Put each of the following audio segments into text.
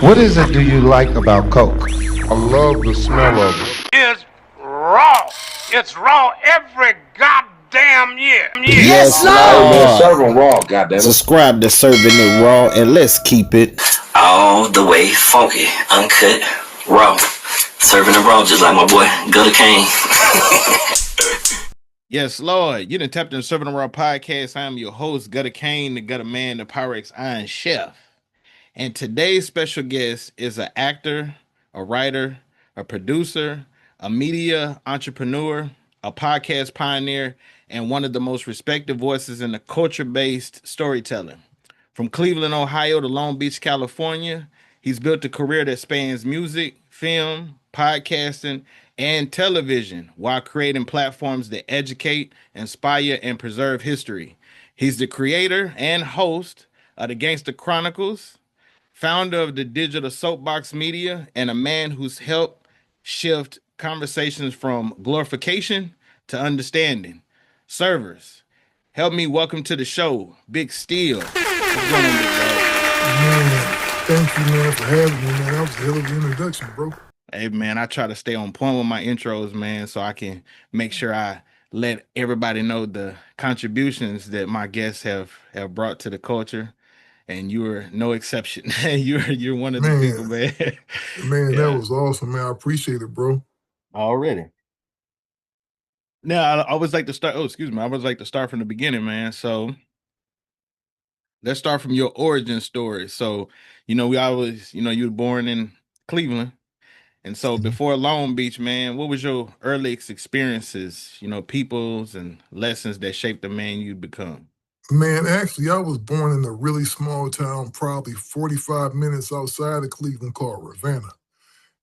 What is it do you like about Coke? I love the smell of it. It's raw. It's raw every goddamn year. Yes, Hey man, Lord. serve 'em raw, goddammit. Subscribe to Serving It Raw and let's keep it all the way funky, uncut, raw. Serving it raw just like my boy Gutter Kane. Yes, Lord. You done tapped in Serving the Raw Podcast. I am your host, Gutter Kane, the Gutter Man, the Pyrex Iron Chef. And today's special guest is an actor, a writer, a producer, a media entrepreneur, a podcast pioneer, and one of the most respected voices in the culture-based storytelling. From Cleveland, Ohio to Long Beach, California, he's built a career that spans music, film, podcasting, and television while creating platforms that educate, inspire, and preserve history. He's the creator and host of the Gangster Chronicles, founder of the Digital Soapbox Media, and a man who's helped shift conversations from glorification to understanding. Servers, help me welcome to the show, Bigg Steele. What's going on, big dog? Man, thank you, man, for having me, man. That was a hell of an introduction, bro. Hey, man, I try to stay on point with my intros, man, so I can make sure I let everybody know the contributions that my guests have brought to the culture. And you're no exception. you're one of the people, man. Man, Yeah. that was awesome, man. I appreciate it, bro. Already. Now, I always like to start. Oh, excuse me. I always like to start from the beginning, man. So let's start from your origin story. So, we always, you were born in Cleveland. And so before Long Beach, man, what was your earliest experiences, peoples and lessons that shaped the man you'd become? Man, actually, I was born in a really small town, probably 45 minutes outside of Cleveland called Ravenna.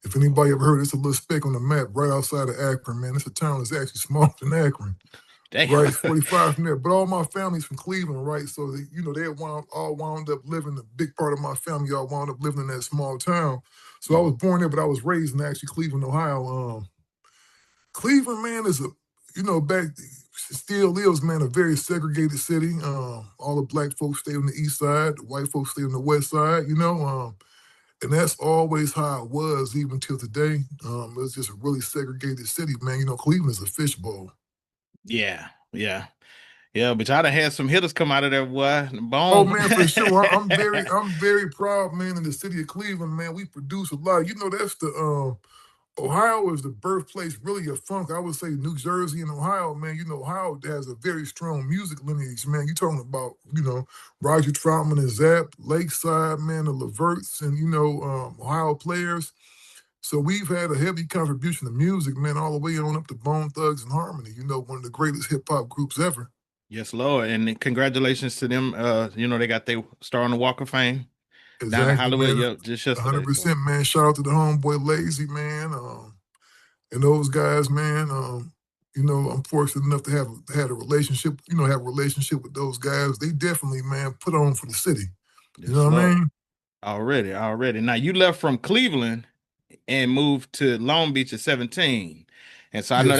If anybody ever heard, it's a little speck on the map right outside of Akron, man. It's a town that's actually smaller than Akron. Damn. Right, 45 from there. But all my family's from Cleveland, right? So, they all wound up living, a big part of my family all wound up living in that small town. So I was born there, but I was raised in actually Cleveland, Ohio. Cleveland, man, is still is, man, a very segregated city. All the black folks stay on the east side, the white folks stay on the west side, and that's always how it was, even till today. It was just a really segregated city, man. Cleveland's a fishbowl. Yeah. But y'all done had some hitters come out of there, boy. Boom. Oh man, for sure. I'm very proud, man. In the city of Cleveland, man, we produce a lot. That's the Ohio is the birthplace, really, of funk. I would say New Jersey and Ohio, man. Ohio has a very strong music lineage, man. You talking about, Roger Troutman and Zapp, Lakeside, man, the Leverts, and Ohio players. So we've had a heavy contribution to music, man, all the way on up to Bone Thugs and Harmony. One of the greatest hip hop groups ever. Yes, Lord, and congratulations to them. They got their star on the Walk of Fame. Exactly, Down in Hollywood, man. yep, just yesterday. 100%, man. Shout out to the homeboy Lazy, man, and those guys, man. I'm fortunate enough to have a relationship, with those guys. They definitely, man, put on for the city. Yes, You know what I mean? Already. Now, you left from Cleveland and moved to Long Beach at 17. And so I know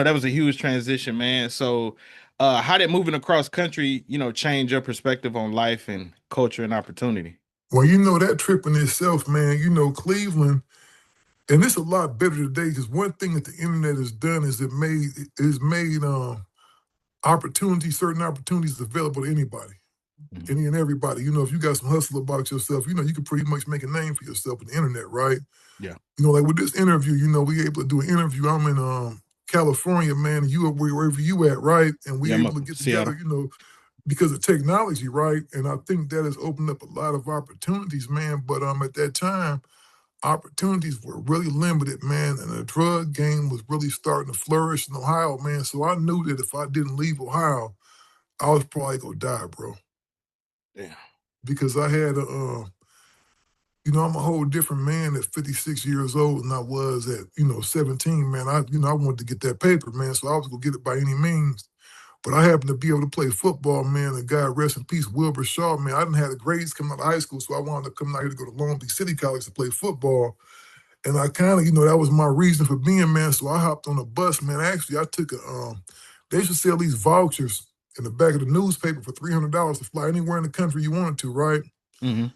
that was a huge transition, man. So how did moving across country, change your perspective on life and culture and opportunity? Well, that trip in itself, man, Cleveland, and it's a lot better today because one thing that the internet has done is it made certain opportunities available to anybody, any and everybody. If you got some hustle about yourself, you can pretty much make a name for yourself on the internet, right? Yeah. Like with this interview, we able to do an interview. I'm in California, man, and you are wherever you at, right? And we able to get together, because of technology, right? And I think that has opened up a lot of opportunities, man. But at that time, opportunities were really limited, man, and the drug game was really starting to flourish in Ohio, man. So I knew that if I didn't leave Ohio, I was probably gonna die, bro. Yeah. Because I had I'm a whole different man at 56 years old than I was at, 17, man. I wanted to get that paper, man, so I was gonna get it by any means. But I happened to be able to play football, man, and God rest in peace, Wilbur Shaw, man. I didn't have the grades coming out of high school, so I wound up coming out here to go to Long Beach City College to play football. And I kind of, that was my reason for being, man, so I hopped on a bus, man. Actually, I took they used to sell these vouchers in the back of the newspaper for $300 to fly anywhere in the country you wanted to, right? Mm-hmm.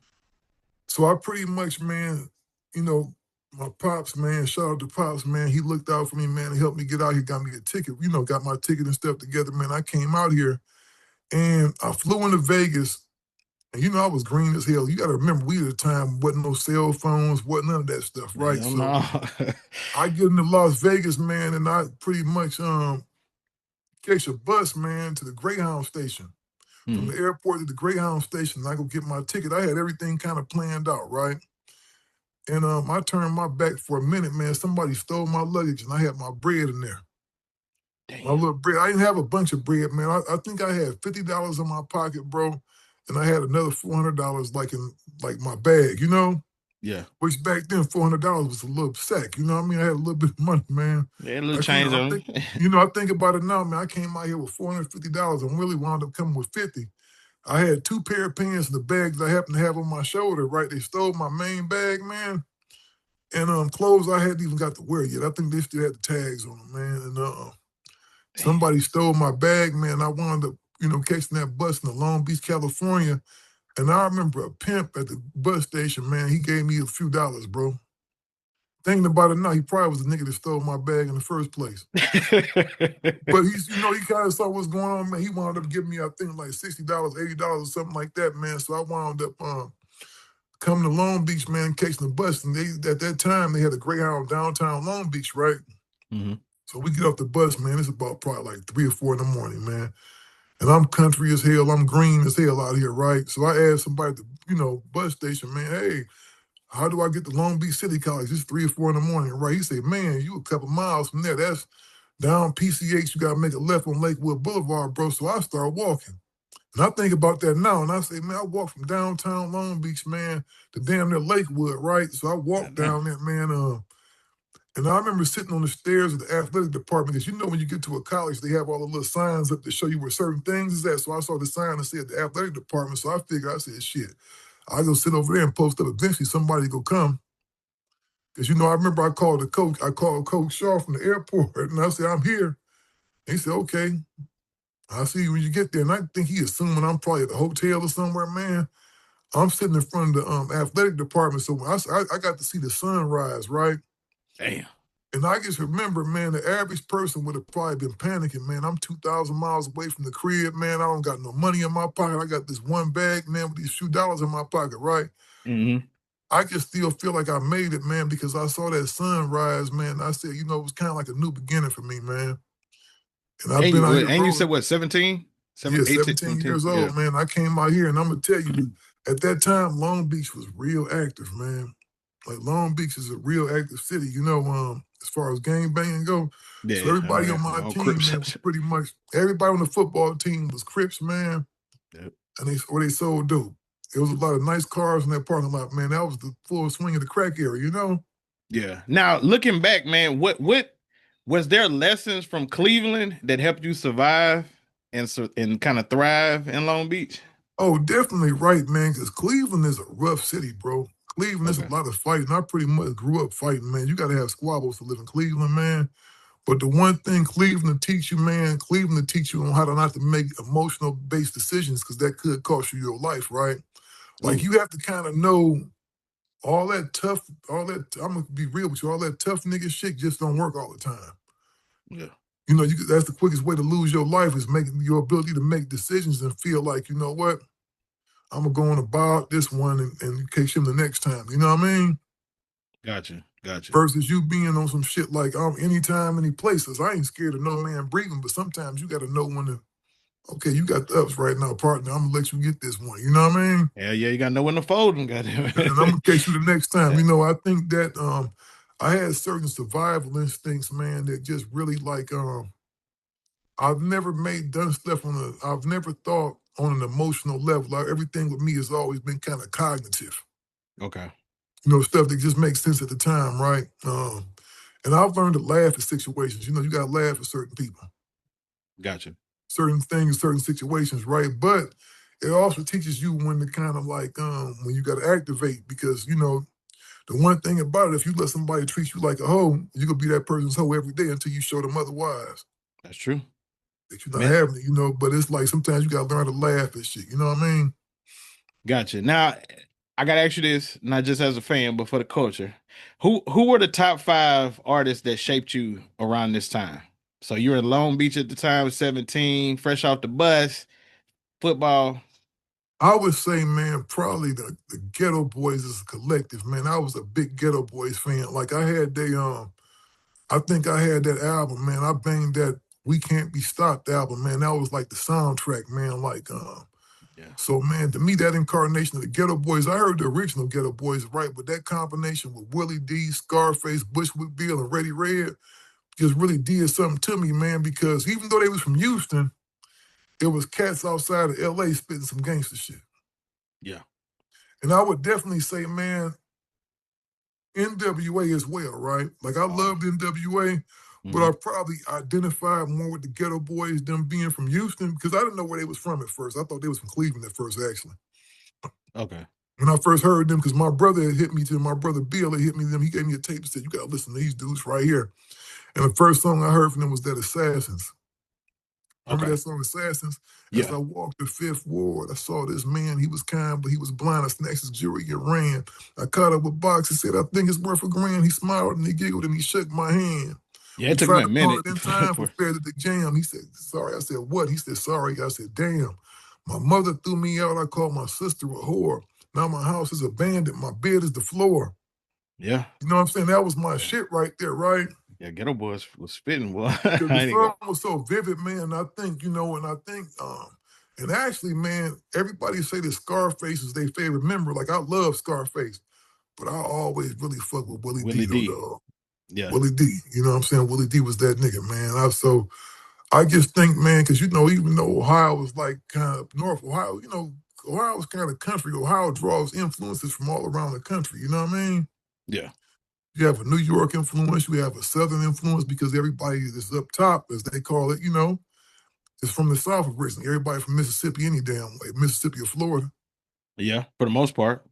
So I pretty much, man, you know, my pops, man, shout out to pops, man. He looked out for me, man. He helped me get out here, got me a ticket, you know, got my ticket and stuff together, man. I came out here and I flew into Vegas. And you know, I was green as hell. You got to remember, we at the time wasn't no cell phones, wasn't none of that stuff, right? Hell So no. I get into Las Vegas, man, and I pretty much catch a bus, man, to the Greyhound station. From the airport to the Greyhound station, I go get my ticket. I had everything kind of planned out, right? And I turned my back for a minute, man. Somebody stole my luggage, and I had my bread in there. Damn. My little bread. I didn't have a bunch of bread, man. I think I had $50 in my pocket, bro, and I had another $400 like my bag, you know. Yeah. Which back then $400 was a little sack, you know what I mean? I had a little bit of money, man. Yeah, a little change on it. I think about it now, man. I came out here with $450 and really wound up coming with 50. I had 2 pair of pants in the bags I happened to have on my shoulder, right? They stole my main bag, man. And clothes I hadn't even got to wear yet. I think they still had the tags on them, man. And somebody stole my bag, man. I wound up, catching that bus in Long Beach, California. And I remember a pimp at the bus station, man. He gave me a few dollars, bro. Thinking about it now, he probably was the nigga that stole my bag in the first place. But he kind of saw what's going on, man. He wound up giving me, I think, like $60, $80 or something like that, man. So I wound up coming to Long Beach, man, catching the bus. And at that time, they had a Greyhound downtown Long Beach, right? Mm-hmm. So we get off the bus, man. It's about probably like 3 or 4 in the morning, man. And I'm country as hell. I'm green as hell out here, right? So I asked somebody at the, bus station, man, hey, how do I get to Long Beach City College? It's 3 or 4 in the morning, right? He said, man, you a couple miles from there. That's down PCH. You got to make a left on Lakewood Boulevard, bro. So I start walking. And I think about that now, and I say, man, I walked from downtown Long Beach, man, to damn near Lakewood, right? So I walked down there, man, and I remember sitting on the stairs of the athletic department, because when you get to a college, they have all the little signs up to show you where certain things is at. So I saw the sign that said the athletic department, so I figured, I said, shit, I'll go sit over there and post up. Eventually somebody go come. Because, I remember I called Coach Shaw from the airport, and I said, I'm here. And he said, okay, I'll see you when you get there. And I think he assuming I'm probably at the hotel or somewhere, man. I'm sitting in front of the athletic department, so I got to see the sunrise, right? Damn. And I just remember, man, the average person would have probably been panicking, man. I'm 2,000 miles away from the crib, man. I don't got no money in my pocket. I got this one bag, man, with these few dollars in my pocket, right? Mm-hmm. I just still feel like I made it, man, because I saw that sunrise, man. I said, it was kind of like a new beginning for me, man. And I've been out here. And you said what, 17? 17 years old, man. I came out here, and I'm going to tell you, at that time, Long Beach was real active, man. Like, Long Beach is a real active city, as far as gang banging go. Yeah, so everybody on my team, man, was pretty much, everybody on the football team was Crips, man. Yep. And they sold dope. There was a lot of nice cars in that parking lot, man. That was the full swing of the crack area, Yeah. Now, looking back, man, what was there lessons from Cleveland that helped you survive and kind of thrive in Long Beach? Oh, definitely right, man, because Cleveland is a rough city, bro. Cleveland is a lot of fighting. I pretty much grew up fighting, man. You got to have squabbles to live in Cleveland, man. But the one thing Cleveland will teach you, man, Cleveland will teach you on how to not to make emotional-based decisions, because that could cost you your life, right? Like, you have to kind of know I'm going to be real with you, all that tough nigga shit just don't work all the time. Yeah. That's the quickest way to lose your life, is making your ability to make decisions and feel like, you know what, I'm going to go on about this one and catch him the next time. You know what I mean? Gotcha. Versus you being on some shit like, anytime, any places. I ain't scared of no man breathing, but sometimes you got to know when to, okay, you got the ups right now, partner. I'm going to let you get this one. You know what I mean? Yeah, you got to know when to fold them, goddamn. And I'm going to catch you the next time. I think that I had certain survival instincts, man, that just really I've never done stuff I've never thought on an emotional level. Like, everything with me has always been kind of cognitive. Okay. Stuff that just makes sense at the time, right? And I've learned to laugh at situations. You got to laugh at certain people. Gotcha. Certain things, certain situations, right? But it also teaches you when to kind of when you got to activate, because, the one thing about it, if you let somebody treat you like a hoe, you're going to be that person's hoe every day until you show them otherwise. That's true. That you're not having it, but it's like sometimes you got to learn to laugh at shit. You know what I mean? Gotcha. Now, I gotta ask you this, not just as a fan, but for the culture. Who were the top 5 artists that shaped you around this time? So you were in Long Beach at the time, 17, fresh off the bus, football. I would say, man, probably the Ghetto Boys as a collective, man. I was a big Ghetto Boys fan. Like I think I had that album, man. I banged that We Can't Be Stopped album, man. That was like the soundtrack, man. Like, Yeah. so, man, to me, that incarnation of the Ghetto Boys, I heard the original Ghetto Boys, right? But that combination with Willie D, Scarface, Bushwick Bill, and Reddy Red just really did something to me, man, because even though they was from Houston, it was cats outside of L.A. spitting some gangster shit. Yeah. And I would definitely say, man, NWA as well, right? Like, I loved NWA, but I probably identified more with the Ghetto Boys, them being from Houston, because I didn't know where they was from at first. I thought they was from Cleveland at first, actually. Okay. When I first heard them, because my brother had hit me to my brother Bill had hit me to them, he gave me a tape and said, you got to listen to these dudes right here. And the first song I heard from them was that Assassins. Remember that song, Assassins? Yeah. As I walked the Fifth Ward, I saw this man. He was kind, but he was blind. I snatched his jewelry and ran. I caught up with Box. He said, I think it's worth $1,000. He smiled and he giggled and he shook my hand. Yeah, We it took me tried a to minute. part in time for Fair to the Jam. He said, sorry. I said, what? He said, sorry. I said, damn. My mother threw me out. I called my sister a whore. Now my house is abandoned. My bed is the floor. Yeah. You know what I'm saying? That was my shit right there, right? Yeah, Ghetto Boys was spitting, boy. Because the song was so vivid, man. I think, and actually, man, everybody say that Scarface is their favorite member. Like, I love Scarface, but I always really fuck with Willie D. Yeah. Willie D. You know what I'm saying? Willie D was that nigga, man. I just think, man, because, even though Ohio was like kind of North Ohio, Ohio was kind of country. Ohio draws influences from all around the country. You know what I mean? Yeah. You have a New York influence, you have a Southern influence because everybody that's up top, as they call it, is from the South originally. Everybody from Mississippi any damn way, Mississippi or Florida. Yeah, for the most part.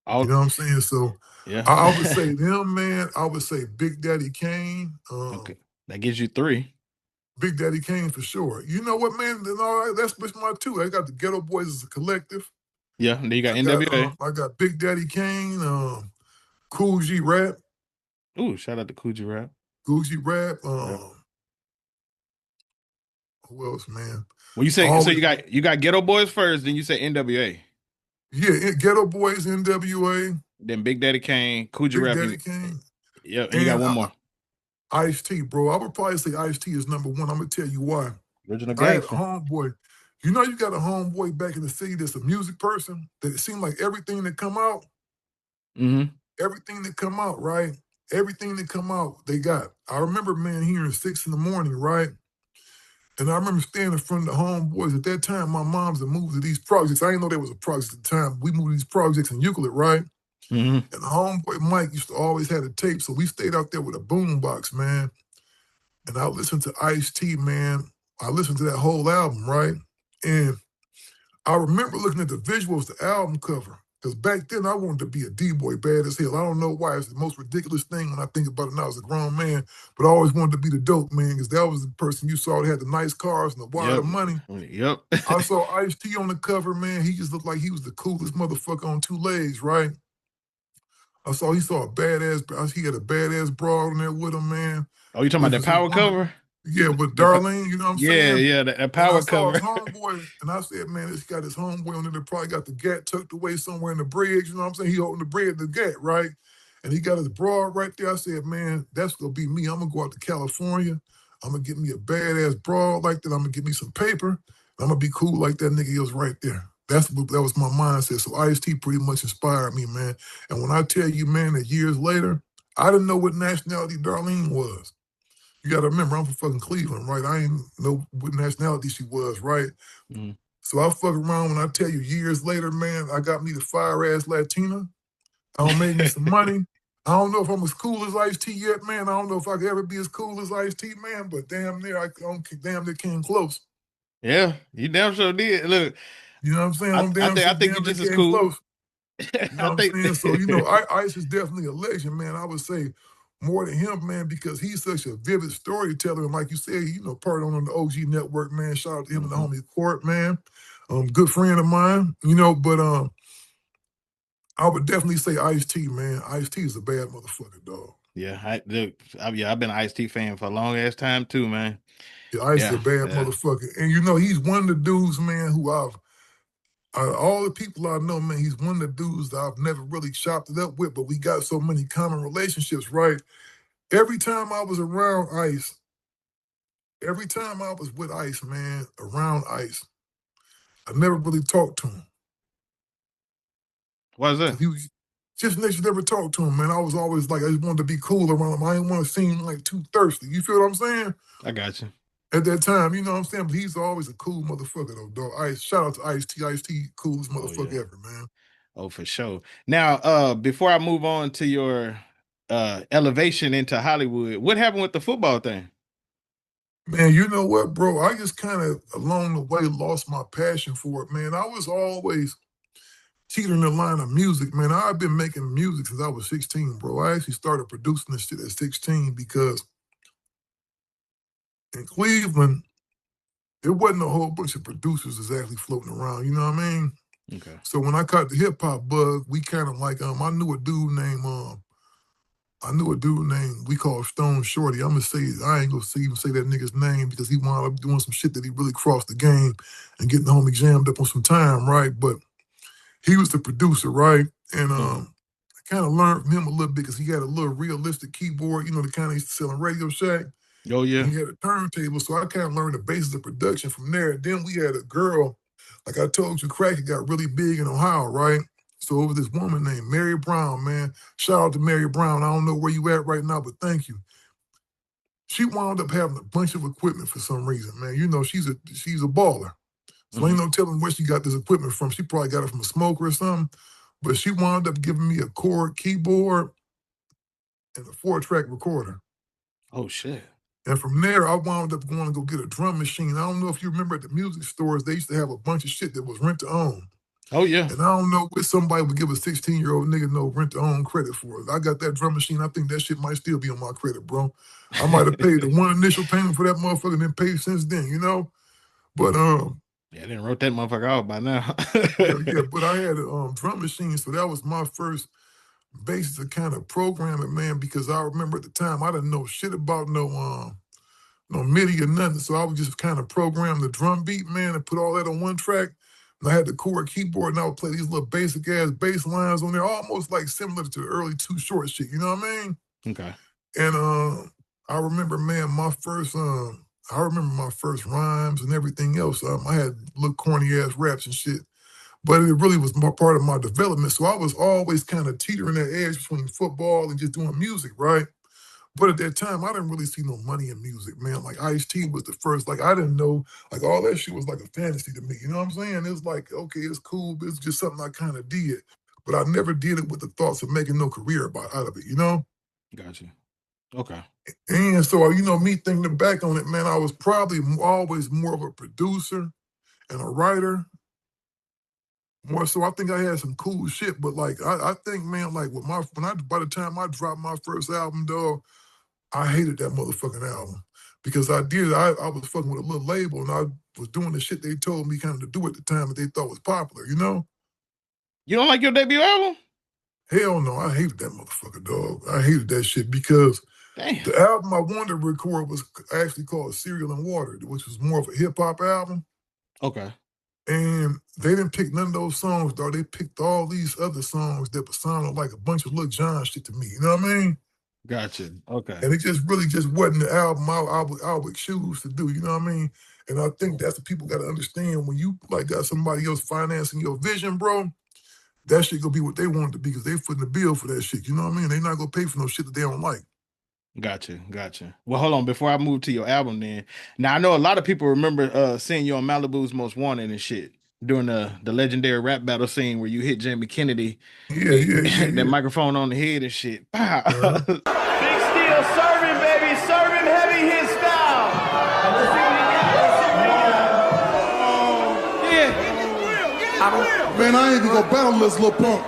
You know what I'm saying? So yeah, I would say them, man. I would say Big Daddy Kane. Okay, that gives you 3. Big Daddy Kane for sure. You know what, man? That's my 2. I got the Ghetto Boys as a collective. Yeah, and then you got NWA. I got Big Daddy Kane, Cool G Rap. Ooh, shout out to Cool G Rap. Cool G Rap. Who else, man? Well, you say so you got Ghetto Boys first, then you say NWA. Yeah, Ghetto Boys, NWA. Then Big Daddy Kane, Cool G Rap. Big Daddy Kane. Yeah, and you got one more. Ice-T, bro. I would probably say Ice-T is number 1. I'm going to tell you why. Original I had a gangster. homeboy. You got a homeboy back in the city that's a music person, that it seemed like everything that come out, everything that come out, right? Everything that come out, they got. I remember, man, hearing 6 in the morning, right? And I remember standing in front of the homeboys. At that time, my mom's had moved to these projects. I didn't know there was a project at the time. We moved to these projects in Euclid, right? And the homeboy Mike used to always have a tape, so we stayed out there with a boombox, man. And I listened to Ice-T, man. I listened to that whole album, right? And I remember looking at the visuals, the album cover. Because back then, I wanted to be a D-boy, bad as hell. I don't know why. It's the most ridiculous thing when I think about it now as a grown man. But I always wanted to be the dope man, because that was the person you saw that had the nice cars and the wad of money. Yep. I saw Ice-T on the cover, man. He just looked like he was the coolest motherfucker on 2 legs, right? He had a badass broad on there with him, man. Oh, you talking about that power cover? Yeah, with Darlene, you know what I'm saying? Yeah, that power cover. I saw his homeboy, and I said, man, this got his homeboy on there that probably got the gat tucked away somewhere in the bridge, you know what I'm saying? He holding the bridge, the gat, right? And he got his broad right there. I said, man, that's going to be me. I'm going to go out to California. I'm going to get me a badass broad like that. I'm going to get me some paper. And I'm going to be cool like that nigga. He was right there. That was my mindset. So Ice-T pretty much inspired me, man. And when I tell you, man, that years later, I didn't know what nationality Darlene was. You got to remember, I'm from fucking Cleveland, right? I ain't know what nationality she was, right? So I fuck around when I tell you years later, man, I got me the fire-ass Latina. I don't make me some money. I don't know if I'm as cool as Ice-T yet, man. I don't know if I could ever be as cool as Ice-T, man, but damn near came close. Yeah, you damn sure did. Look. You know what I'm saying? I think you're just as cool. Close. You know what I'm saying? So, Ice is definitely a legend, man. I would say more than him, man, because he's such a vivid storyteller. And like you said, part on the OG network, man. Shout out to him and the homie Court, man. Good friend of mine, but I would definitely say Ice-T, man. Ice-T is a bad motherfucker, dog. Yeah, I've been an Ice-T fan for a long ass time too, man. Yeah, Ice is a bad motherfucker. And you know, he's one of the dudes, man, who all the people I know, man, he's one of the dudes that I've never really chopped it up with, but we got so many common relationships, right? Every time I was around Ice, every time I was with Ice, man, around Ice, I never really talked to him. Why is that? He was just never talked to him, man. I was always like, I just wanted to be cool around him. I didn't want to seem like too thirsty. You feel what I'm saying? I got you. At that time, you know what I'm saying? But he's always a cool motherfucker, though, dog. Ice, shout out to Ice-T. Ice-T, coolest motherfucker ever, man. Oh, for sure. Now, before I move on to your elevation into Hollywood, what happened with the football thing? Man, you know what, bro? I just kind of, along the way, lost my passion for it, man. I was always teetering the line of music, man. I've been making music since I was 16, bro. I actually started producing this shit at 16 because in Cleveland, there wasn't a whole bunch of producers exactly floating around, you know what I mean? Okay. So when I caught the hip hop bug, we kind of like, I knew a dude named, we call Stone Shorty. I'm gonna say, I ain't gonna even say that nigga's name because he wound up doing some shit that he really crossed the game and getting the homie jammed up on some time, right? But he was the producer, right? And I kind of learned from him a little bit because he had a little realistic keyboard, you know, the kind of used to sell in Radio Shack. Oh, yeah. And he had a turntable, so I kind of learned the basis of production from there. And then we had a girl, like I told you, crack, it got really big in Ohio, right? So over this woman named Mary Brown, man. Shout out to Mary Brown. I don't know where you at right now, but thank you. She wound up having a bunch of equipment for some reason, man. You know, she's a baller. So ain't no telling where she got this equipment from. She probably got it from a smoker or something. But she wound up giving me a Korg keyboard and a 4-track recorder. Oh, shit. And from there, I wound up going to go get a drum machine. I don't know if you remember at the music stores, they used to have a bunch of shit that was rent to own. Oh, yeah. And I don't know what somebody would give a 16-year-old nigga no rent to own credit for. I got that drum machine. I think that shit might still be on my credit, bro. I might have paid the one initial payment for that motherfucker and then paid since then, you know? But yeah, I didn't wrote that motherfucker off by now. yeah, but I had a drum machine, so that was my first basis of kind of programming, man, because I remember at the time I didn't know shit about no MIDI or nothing, so I would just kind of program the drum beat, man, and put all that on one track. And I had the Korg keyboard, and I would play these little basic-ass bass lines on there, almost like similar to the early Too Short shit, you know what I mean? Okay. And I remember, man, my first rhymes and everything else. I had little corny-ass raps and shit, but it really was part of my development, so I was always kind of teetering that edge between football and just doing music, right? But at that time, I didn't really see no money in music, man. Like Ice-T was the first, like I didn't know, like all that shit was like a fantasy to me. You know what I'm saying? It was like, okay, it's cool, but it's just something I kind of did. But I never did it with the thoughts of making no career out of it, you know? Gotcha. Okay. And so, you know, me thinking back on it, man, I was probably always more of a producer and a writer. More so, I think I had some cool shit, but like I think, man, like by the time I dropped my first album, dog, I hated that motherfucking album because I was fucking with a little label and I was doing the shit they told me kind of to do at the time that they thought was popular, you know? You don't like your debut album? Hell no, I hated that motherfucker, dog. I hated that shit because the album I wanted to record was actually called Cereal and Water, which was more of a hip-hop album. Okay. And they didn't pick none of those songs, dog. They picked all these other songs that sounded like a bunch of Lil Jon shit to me, you know what I mean? Gotcha. Okay. And it just really wasn't the album I would choose to do, you know what I mean? And I think that's what people got to understand. When you like got somebody else financing your vision, bro, that shit gonna be what they want it to be because they footing the bill for that shit, you know what I mean? They not gonna pay for no shit that they don't like. Gotcha. Well, hold on. Before I move to your album then, now I know a lot of people remember seeing you on Malibu's Most Wanted and shit during the legendary rap battle scene where you hit Jamie Kennedy. Yeah. That microphone on the head and shit. Bigg Steele serving, baby, serving heavy his style. Yeah. Man, I ain't even gonna battle this little punk.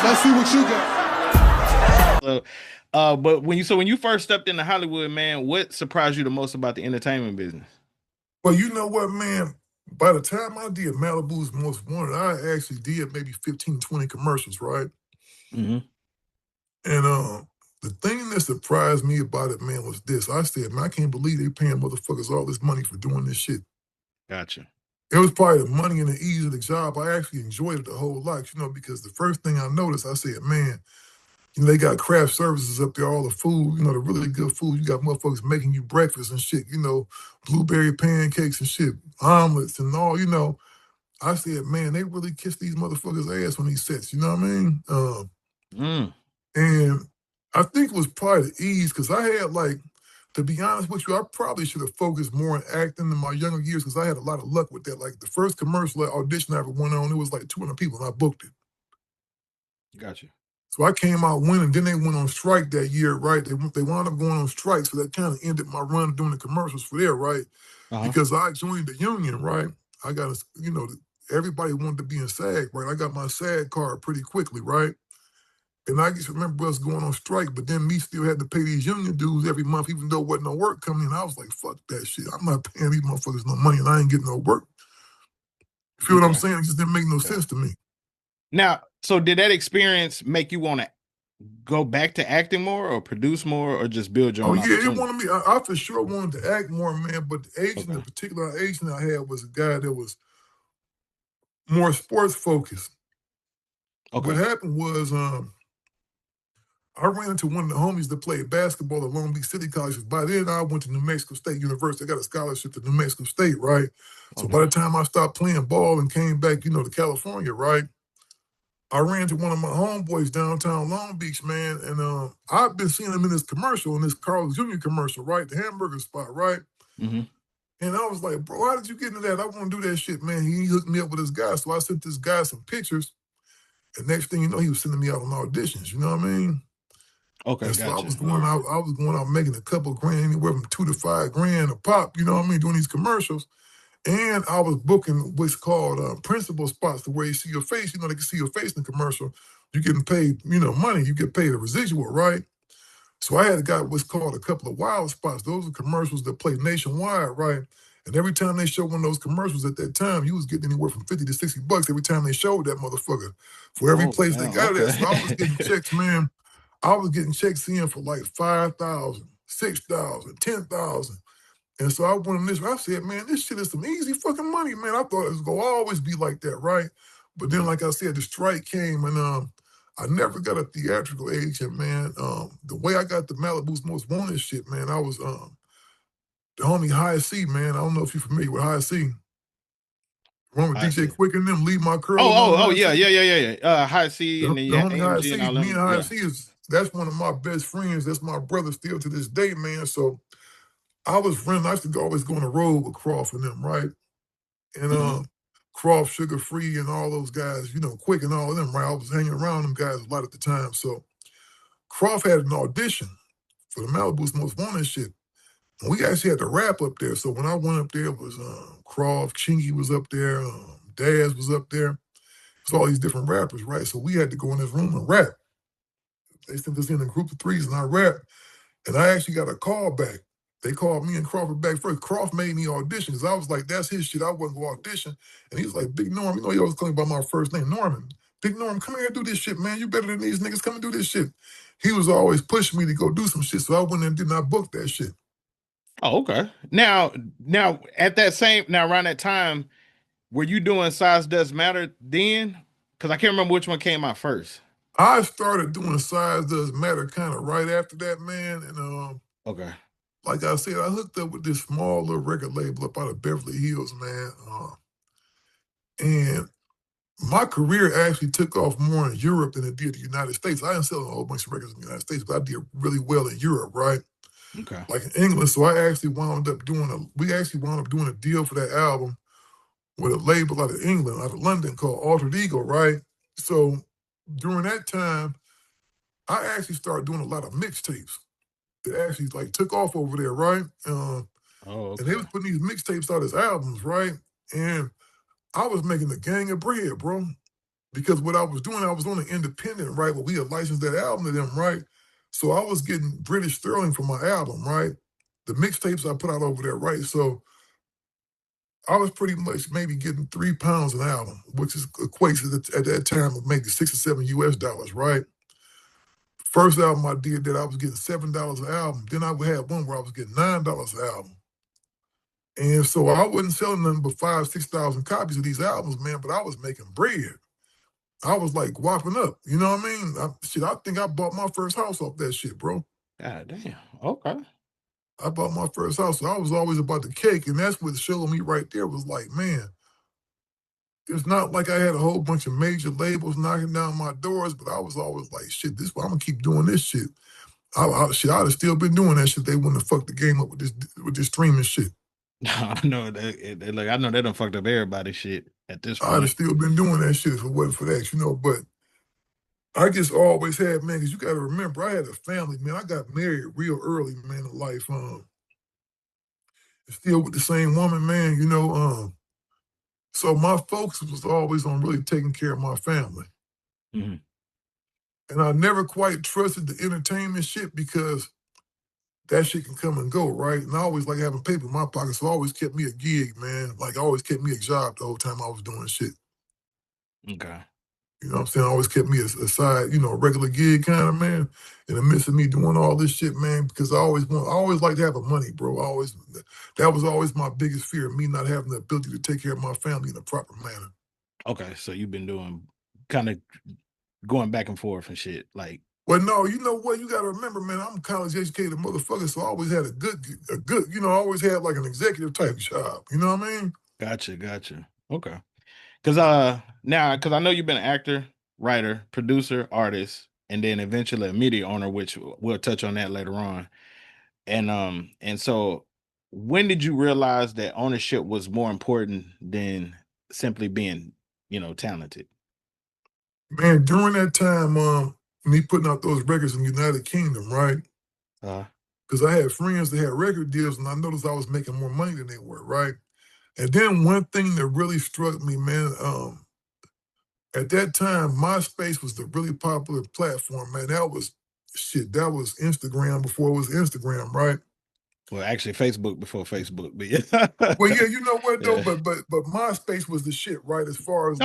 Let's see what you got. But when you first stepped into Hollywood, man, what surprised you the most about the entertainment business? Well, you know what, man? By the time I did Malibu's Most Wanted, I actually did maybe 15, 20 commercials, right? Mm-hmm. And the thing that surprised me about it, man, was this. I said, man, I can't believe they paying motherfuckers all this money for doing this shit. Gotcha. It was probably the money and the ease of the job. I actually enjoyed it a whole lot, because the first thing I noticed, I said, man, they got craft services up there, all the food, the really good food. You got motherfuckers making you breakfast and shit, blueberry pancakes and shit, omelets and all, I said, man, they really kiss these motherfuckers' ass on these sets, you know what I mean? And I think it was probably the ease, because I had, to be honest with you, I probably should have focused more on acting in my younger years, because I had a lot of luck with that. Like, the first commercial audition I ever went on, it was like 200 people, and I booked it. Gotcha. So I came out winning. Then they went on strike that year, right? They wound up going on strike, so that kind of ended my run doing the commercials for there, right? Because I joined the union, right? I got everybody wanted to be in SAG, right? I got my SAG card pretty quickly, right? And I just remember us going on strike, but then me still had to pay these union dues every month, even though wasn't no work coming in. I was like, fuck that shit. I'm not paying these motherfuckers no money, and I ain't getting no work. You feel what I'm saying? It just didn't make no sense to me. Now, so did that experience make you want to go back to acting more or produce more or just build your own opportunity? It wanted me. I for sure wanted to act more, man, but the agent, the particular agent I had was a guy that was more sports focused. What happened was I ran into one of the homies that played basketball at Long Beach City College. By then, I went to New Mexico State University. I got a scholarship to New Mexico State, right? So by the time I stopped playing ball and came back, to California, right? I ran to one of my homeboys downtown Long Beach, man, and I've been seeing him in this commercial, in this Carl's Jr. commercial, right? The hamburger spot, right? Mm-hmm. And I was like, bro, how did you get into that? I want to do that shit, man. He hooked me up with this guy, so I sent this guy some pictures, and next thing you know, he was sending me out on auditions, you know what I mean? Okay, and so gotcha. I was going out making a couple grand, anywhere from $2,000 to $5,000 a pop, you know what I mean, doing these commercials. And I was booking what's called principal spots, to where you see your face. They can see your face in the commercial. You're getting paid, money. You get paid a residual, right? So I had got what's called a couple of wild spots. Those are commercials that play nationwide, right? And every time they showed one of those commercials at that time, you was getting anywhere from $50 to $60 every time they showed that motherfucker for every place they got it at. So I was getting checks, man. I was getting checks in for like $5,000, $6,000, $10,000. And so I went on this, I said, man, this shit is some easy fucking money, man. I thought it was going to always be like that, right? But then, like I said, the strike came, and I never got a theatrical agent, man. The way I got the Malibu's Most Wanted shit, man, I was the homie High C, man. I don't know if you're familiar with High C. One with DJ Quick and them, Leave My Curl. Yeah. High C and then the homie High AMG C. and all Me and them. High C that's one of my best friends. That's my brother still to this day, man. So I used to always go on the road with Croft and them, right? And Croft, Sugar Free, and all those guys, Quick and all of them, right? I was hanging around them guys a lot at the time. So Croft had an audition for the Malibu's Most Wanted shit. And we actually had to rap up there. So when I went up there, it was Croft, Chingy was up there, Daz was up there. It's all these different rappers, right? So we had to go in this room and rap. They sent us in a group of threes, and I rapped. And I actually got a call back. They called me and Crawford back first. Croft made me audition, because I was like, that's his shit. I wasn't going to audition. And he was like, Big Norm, he always calling me by my first name, Norman. Big Norm, come here and do this shit, man. You better than these niggas. Come and do this shit. He was always pushing me to go do some shit, so I went and did not book that shit. Oh, okay. Now around that time, were you doing Size Does Matter then? Because I can't remember which one came out first. I started doing Size Does Matter kind of right after that, man. And okay. Like I said, I hooked up with this small little record label up out of Beverly Hills, man. And my career actually took off more in Europe than it did the United States. I didn't sell a whole bunch of records in the United States, but I did really well in Europe, right? Okay. Like in England. So I actually wound up doing a deal for that album with a label out of England, out of London, called Altered Ego, right? So during that time, I actually started doing a lot of mixtapes that actually took off over there, right? Okay. And they was putting these mixtapes out as albums, right? And I was making a gang of bread, bro. Because what I was doing, I was on an independent, right? But we had licensed that album to them, right? So I was getting British sterling for my album, right? The mixtapes I put out over there, right? So I was pretty much maybe getting £3 an album, which is equates at that time of maybe $6 or $7 US, right? First album I did that I was getting $7 an album. Then I had one where I was getting $9 an album. And so I wasn't selling them but 5,000, 6,000 copies of these albums, man, but I was making bread. I was like whopping up. You know what I mean? I think I bought my first house off that shit, bro. God damn. Okay. I bought my first house. So I was always about the cake. And that's what showed me right there was like, man, it's not like I had a whole bunch of major labels knocking down my doors, but I was always like, shit, I'm going to keep doing this shit. I'd have still been doing that shit. They wouldn't have fucked the game up with this streaming shit. I know like I know they done fucked up everybody's shit at this point. I'd have still been doing that shit if it wasn't for that, you know, but I just always had, man, because you got to remember, I had a family, man. I got married real early, man, in life. Still with the same woman, man, you know. So my focus was always on really taking care of my family. Mm-hmm. And I never quite trusted the entertainment shit because that shit can come and go, right? And I always like having paper in my pocket, so I always kept me a gig, man. Like, I always kept me a job the whole time I was doing shit. Okay. You know what I'm saying? I always kept me a side, you know, a regular gig kind of, man, in the midst of me doing all this shit, man, because I always like to have money, bro. That was always my biggest fear, me not having the ability to take care of my family in a proper manner. Okay, so you've been doing kind of going back and forth and shit, like. Well, no, you know what? You got to remember, man, I'm a college-educated motherfucker, so I always had a good, you know, I always had like an executive type job. You know what I mean? Gotcha. Okay. Because I know you've been an actor, writer, producer, artist, and then eventually a media owner, which we'll touch on that later on. And so when did you realize that ownership was more important than simply being, you know, talented? Man, during that time, me putting out those records in the United Kingdom, right? Because I had friends that had record deals, and I noticed I was making more money than they were, right? And then one thing that really struck me, man, at that time, MySpace was the really popular platform, man. That was Instagram before it was Instagram, right? Well, actually, Facebook before Facebook, but yeah. Well, yeah, you know what though, Yeah. but MySpace was the shit, right? As far as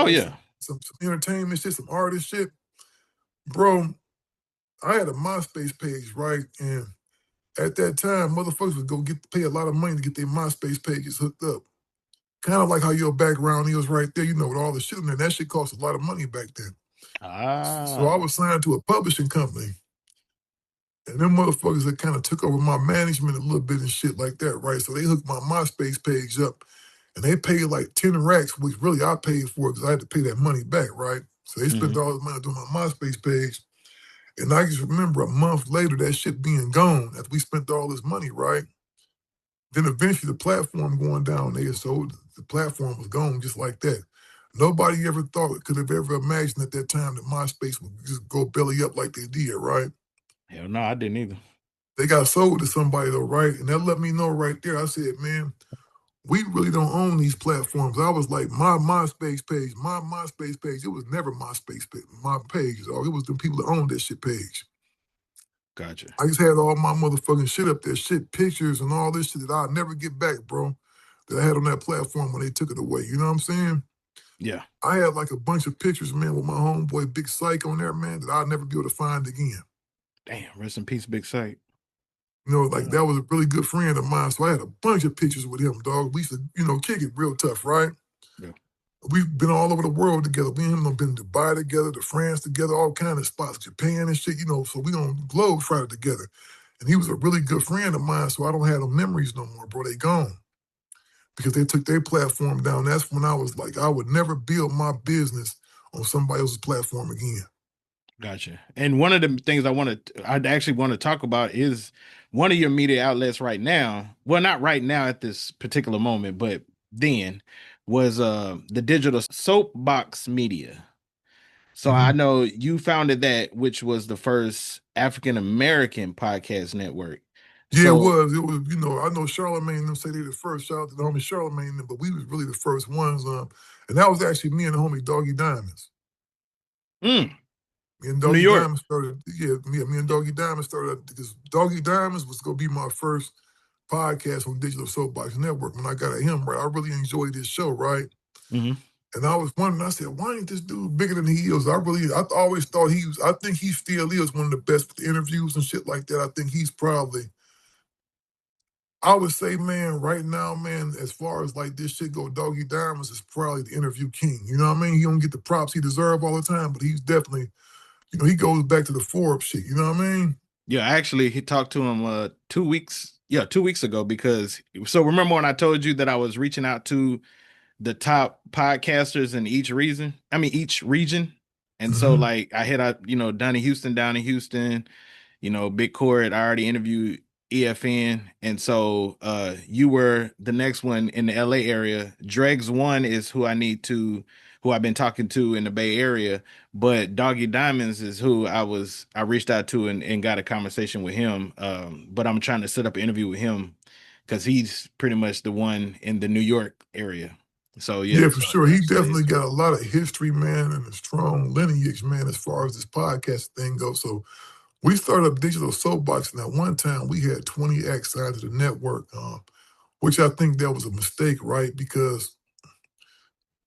some entertainment shit, some artist shit, bro. I had a MySpace page, right? And at that time, motherfuckers would go pay a lot of money to get their MySpace pages hooked up. Kind of like how your background is right there, you know, with all the shit in there. That shit cost a lot of money back then. So I was signed to a publishing company. And them motherfuckers that kind of took over my management a little bit and shit like that, right? So they hooked my MySpace page up. And they paid like 10 racks, which really I paid for because I had to pay that money back, right? So they spent all this money doing my MySpace page. And I just remember a month later, that shit being gone after we spent all this money, right? Then eventually the platform going down there, so the platform was gone just like that. Nobody ever could have ever imagined at that time that MySpace would just go belly up like they did, right? Hell no, I didn't either. They got sold to somebody though, right? And that let me know right there. I said, man, we really don't own these platforms. I was like, my MySpace page, it was never my page, dog. It was the people that owned that shit page. Gotcha. I just had all my motherfucking shit up there, pictures and all this shit that I'll never get back, bro, that I had on that platform when they took it away. You know what I'm saying? Yeah. I had like a bunch of pictures, man, with my homeboy Big Psych on there, man, that I'll never be able to find again. Damn, rest in peace, Big Psych. You know, like that was a really good friend of mine, so I had a bunch of pictures with him, dog. We used to, you know, kick it real tough, right? Yeah. We've been all over the world together. We and him have been to Dubai together, to France together, all kind of spots, Japan and shit, you know, so we on globe trotted together. And he was a really good friend of mine, so I don't have them memories no more, bro. They gone. Because they took their platform down. That's when I was like, I would never build my business on somebody else's platform again. Gotcha. And one of the things I'd actually want to talk about is one of your media outlets right now. Well, not right now at this particular moment, but then was the Digital Soapbox Media. So I know you founded that, which was the first African-American podcast network. Yeah, it was. It was, you know, I know Charlamagne and them say they the first. Shout out to the homie Charlamagne and them, but we was really the first ones. And that was actually me and the homie Doggy Diamonds. Me and Doggy Diamonds started, me and Doggy Diamonds started because Doggy Diamonds was going to be my first podcast on Digital Soapbox Network when I got at him, right? I really enjoyed this show, right? Mm-hmm. And I was wondering, I said, why ain't this dude bigger than he is? I always thought I think he still is one of the best with interviews and shit like that. I think he's probably, I would say, man, right now, man, as far as like this shit go, Doggy Diamonds is probably the interview king. You know what I mean? He don't get the props he deserve all the time, but he's definitely, he goes back to the Forbes shit. You know what I mean? Yeah, actually, he talked to him 2 weeks. Yeah, 2 weeks ago because remember when I told you that I was reaching out to the top podcasters in each region, and so like I hit out Donnie Houston down in Houston, Big Court. I already interviewed EFN, and so you were the next one in the LA area. Dregs One is who I've been talking to in the Bay Area, but Doggy Diamonds is who I reached out to and got a conversation with him. But I'm trying to set up an interview with him because he's pretty much the one in the New York area. So yeah, for sure. He definitely got a lot of history, man, and a strong lineage, man, as far as this podcast thing goes. So we started up Digital Soapbox, and at one time we had 20 acts signed to the network, which I think that was a mistake, right? Because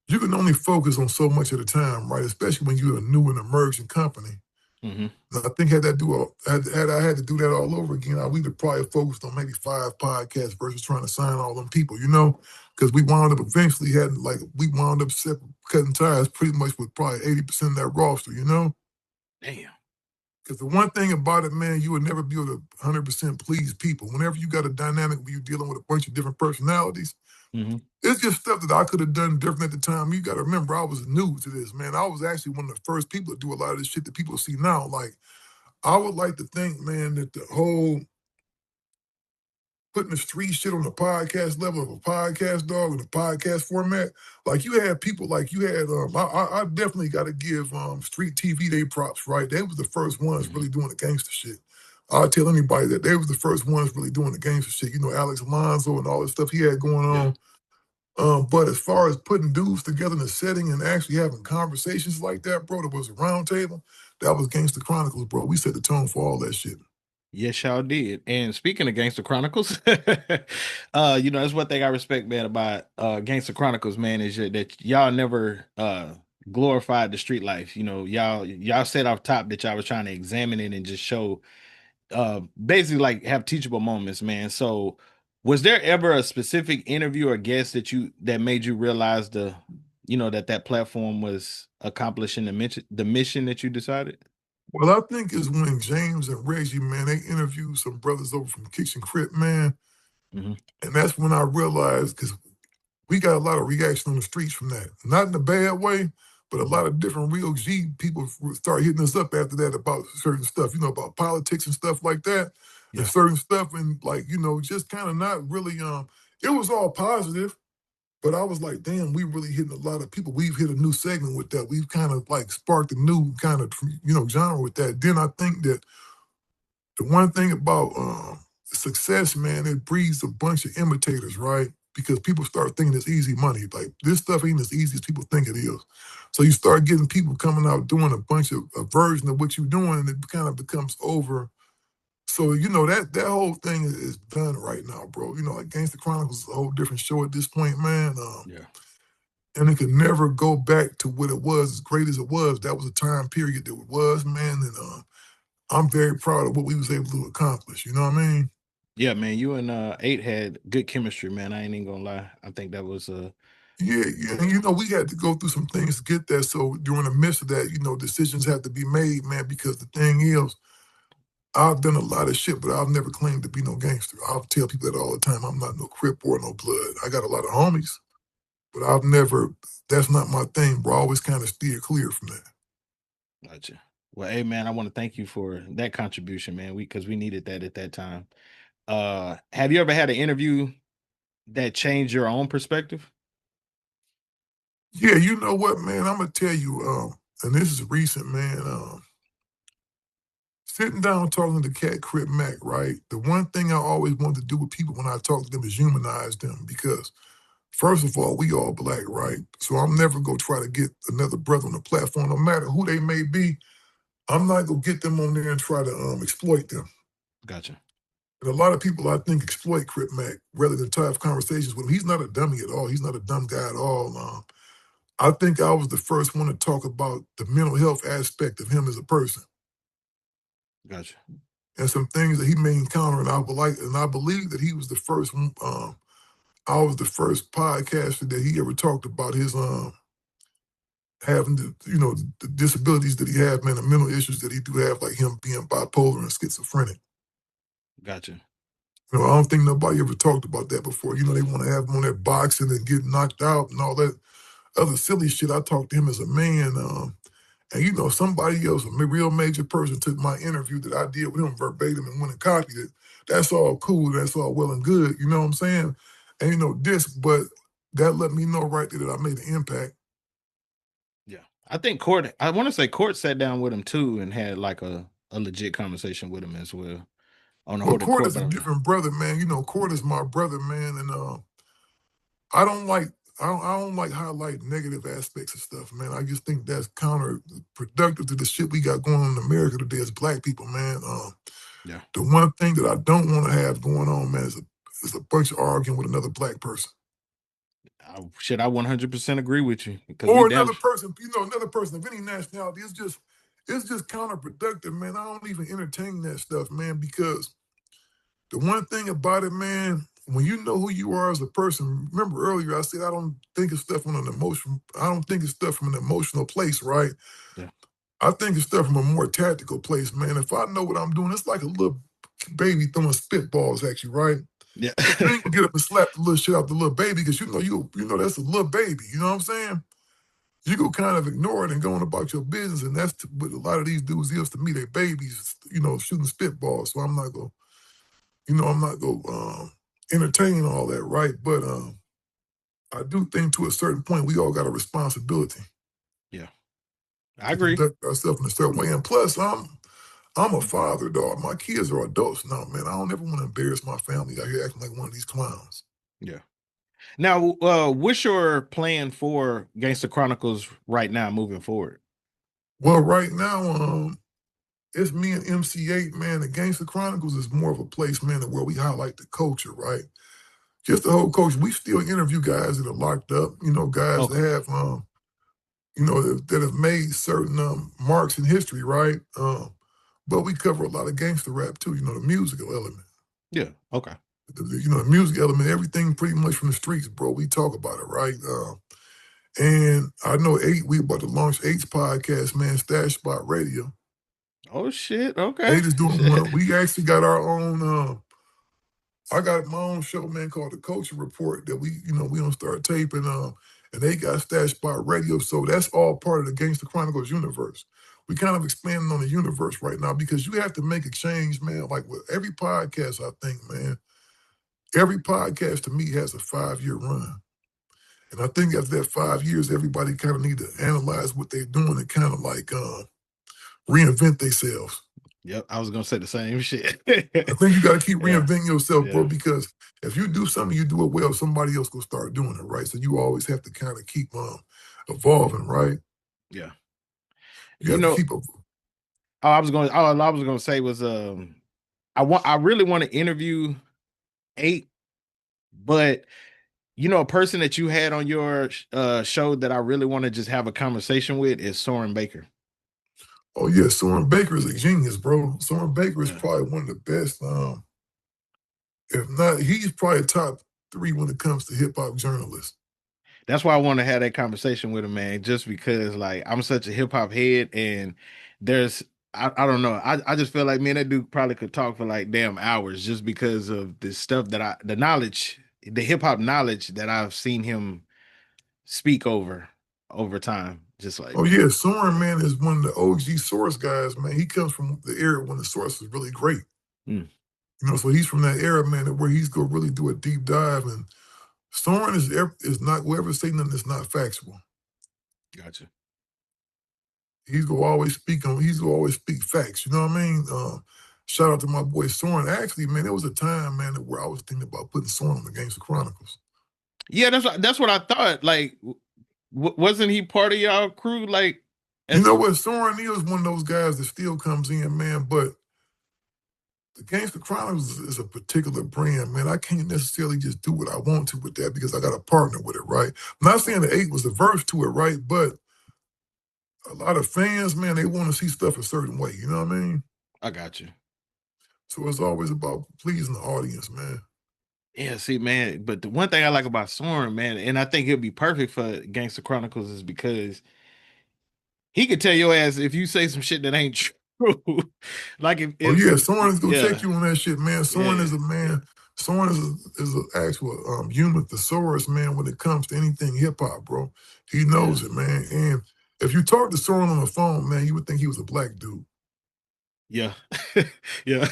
you can only focus on so much at a time, right? Especially when you're a new and emerging company. Mm-hmm. I think had I had to do that all over again, we'd have probably focused on maybe 5 podcasts versus trying to sign all them people, because we wound up eventually cutting ties pretty much with probably 80% of that roster, Damn. Because the one thing about it, man, you would never be able to 100% please people. Whenever you got a dynamic where you're dealing with a bunch of different personalities, it's just stuff that I could have done different at the time. You got to remember, I was new to this, man. I was actually one of the first people to do a lot of this shit that people see now. Like, I would like to think, man, that the whole putting the street shit on the podcast level of a podcast dog in a podcast format, like you had people like you had, I definitely got to give Street TV they props, right? They was the first ones really doing the gangster shit. I'll tell anybody that they was the first ones really doing the gangster shit. Alex Alonso and all the stuff he had going on. But as far as putting dudes together in a setting and actually having conversations like that, bro, that was a round table, that was Gangster Chronicles, bro. We set the tone for all that shit. Yes, y'all did. And speaking of Gangster Chronicles, that's one thing I respect, man, about Gangster Chronicles, man, is that y'all never glorified the street life. Y'all said off top that y'all was trying to examine it and just show basically like have teachable moments, man. So was there ever a specific interview or guest that made you realize that platform was accomplishing the mission that you decided? Well, I think it's when James and Reggie, man, they interviewed some brothers over from Kitchen Crip, man. Mm-hmm. And that's when I realized, because we got a lot of reaction on the streets from that. Not in a bad way, but a lot of different real G people start hitting us up after that about certain stuff, about politics and stuff like that. Yeah. And certain stuff and just kind of not really, it was all positive. But I was like, damn, we really hitting a lot of people. We've hit a new segment with that. We've kind of sparked a new kind of, genre with that. Then I think that the one thing about success, man, it breeds a bunch of imitators, right? Because people start thinking it's easy money. Like, this stuff ain't as easy as people think it is. So you start getting people coming out doing a bunch of a version of what you're doing, and it kind of becomes over. So, that whole thing is done right now, bro. Like Gangster Chronicles is a whole different show at this point, man. Yeah. And it could never go back to what it was, as great as it was. That was a time period that it was, man. And I'm very proud of what we was able to accomplish. You know what I mean? Yeah, man. You and 8 had good chemistry, man. I ain't even gonna lie. I think that was Yeah. And, we had to go through some things to get there. So during the midst of that, decisions had to be made, man, because the thing is, I've done a lot of shit, but I've never claimed to be no gangster. I'll tell people that all the time. I'm not no Crip or no Blood. I got a lot of homies, but that's not my thing, bro. I always kind of steer clear from that. Gotcha. Well, hey, man, I want to thank you for that contribution, man, because we needed that at that time. Have you ever had an interview that changed your own perspective? Yeah, you know what, man? I'm going to tell you, and this is recent, man. Sitting down talking to Cat Crip Mac, right? The one thing I always wanted to do with people when I talk to them is humanize them, because first of all, we all black, right? So I'm never going to try to get another brother on the platform, no matter who they may be. I'm not going to get them on there and try to exploit them. Gotcha. And a lot of people, I think, exploit Crip Mac rather than try to have conversations with him. He's not a dummy at all. He's not a dumb guy at all. I think I was the first one to talk about the mental health aspect of him as a person. Gotcha. And some things that he may encounter, and I believe that he was the first one. I was the first podcaster that he ever talked about his having the disabilities that he had, man, the mental issues that he do have, like him being bipolar and schizophrenic. Gotcha. I don't think nobody ever talked about that before. They want to have him on that boxing and get knocked out and all that other silly shit. I talked to him as a man, and somebody else, a real major person, took my interview that I did with him verbatim and went and copied it. That's all cool. That's all well and good. You know what I'm saying? And but that let me know right there that I made an impact. Yeah, I think Court. I want to say Court sat down with him too and had like a legit conversation with him as well. Well, Court is a different brother, man. Court is my brother, man, and I don't like highlight negative aspects of stuff, man. I just think that's counterproductive to the shit we got going on in America today as black people, man. Yeah. The one thing that I don't want to have going on, man, is a bunch of arguing with another black person. I 100% agree with you. Or another person, another person of any nationality. It's just counterproductive, man. I don't even entertain that stuff, man, because the one thing about it, man, when you know who you are as a person, remember earlier I said I don't think of stuff from an emotional place, right? Yeah. I think of stuff from a more tactical place, man. If I know what I'm doing, it's like a little baby throwing spitballs at you, right? Yeah. You ain't gonna get up and slap the little shit out the little baby because you know that's a little baby. You know what I'm saying? You go kind of ignore it and go on about your business, and that's what a lot of these dudes is to me. They babies, shooting spitballs. So I'm not gonna entertain all that, right? But I do think to a certain point we all got a responsibility. Yeah, I agree. To conduct ourselves in a certain way, and plus I'm a father, dog. My kids are adults now, man. I don't ever want to embarrass my family out here acting like one of these clowns. Yeah. Now, what's your plan for Gangster Chronicles right now, moving forward? Well, right now, it's me and MC8, man. The Gangster Chronicles is more of a place, man, where we highlight the culture, right? Just the whole culture. We still interview guys that are locked up, guys that have, that have made certain marks in history, right? But we cover a lot of gangster rap too, the musical element. Yeah, okay. The music element, everything pretty much from the streets, bro. We talk about it, right? And I know we about to launch 8's podcast, man, Stash Spot Radio. Oh, shit, okay. 8 is doing one. We actually got our own, I got my own show, man, called The Culture Report that we don't start taping, and they got Stash Spot Radio, so that's all part of the Gangster Chronicles universe. We kind of expanding on the universe right now because you have to make a change, man. Like with every podcast, I think, man, every podcast to me has a 5-year run. And I think after that 5 years, everybody kind of need to analyze what they're doing and kind of like reinvent themselves. Yep, I was going to say the same shit. I think you got to keep reinventing yourself, bro, because if you do something, you do it well, somebody else will start doing it, right? So you always have to kind of keep evolving, right? Yeah. You have to keep all I was going to say was I really want to interview 8, but a person that you had on your show that I really want to just have a conversation with is Soren Baker. Oh yeah, Soren Baker is a genius, bro. Soren Baker is probably one of the best. If not, he's probably top 3 when it comes to hip hop journalists. That's why I want to have that conversation with him, man. Just because, like, I'm such a hip hop head, and I don't know. I just feel like me and that dude probably could talk for like damn hours just because of the stuff that the knowledge, the hip hop knowledge that I've seen him speak over time. Just like, yeah, Soren, man, is one of the OG Source guys, man. He comes from the era when the Source was really great. So he's from that era, man, where he's gonna really do a deep dive. And Soren is not whoever say nothing that's not factual. Gotcha. He's gonna always speak facts. You know what I mean? Shout out to my boy Soren. Actually, man, there was a time, man, where I was thinking about putting Soren on the Gangster Chronicles. Yeah, that's what I thought. Like, wasn't he part of y'all crew? Like, you know what? Soren is one of those guys that still comes in, man, but The Gangster Chronicles is a particular brand, man. I can't necessarily just do what I want to with that because I got a partner with it, right? I'm not saying the 8 was the verse to it, right? But a lot of fans, man, they want to see stuff a certain way. You know what I mean? I got you. So it's always about pleasing the audience, man. Yeah, see, man, but the one thing I like about CIRV'N, man, and I think he'll be perfect for Gangster Chronicles is because he could tell your ass if you say some shit that ain't true. Like Oh if yeah, someone is gonna yeah, check you on that shit, man. Someone yeah, is a man. Someone is an actual human thesaurus, man. When it comes to anything hip hop, bro, he yeah, knows it, man. And if you talk to someone on the phone, man, you would think he was a black dude. yeah, yeah,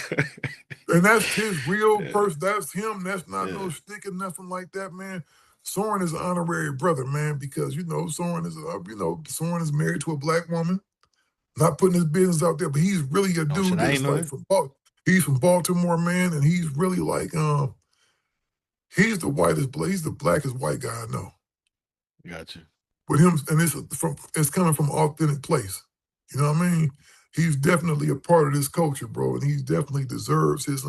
And that's his real yeah, person. That's him. That's not no yeah, stick or nothing like that, man. Soren is an honorary brother, man, because Soren is married to a black woman. Not putting his business out there, but he's really a oh shit, dude I ain't that's know like that. he's from Baltimore, man, and he's really like he's the blackest white guy I know. Gotcha. With him, and it's coming from an authentic place. You know what I mean? He's definitely a part of this culture, bro, and he definitely deserves his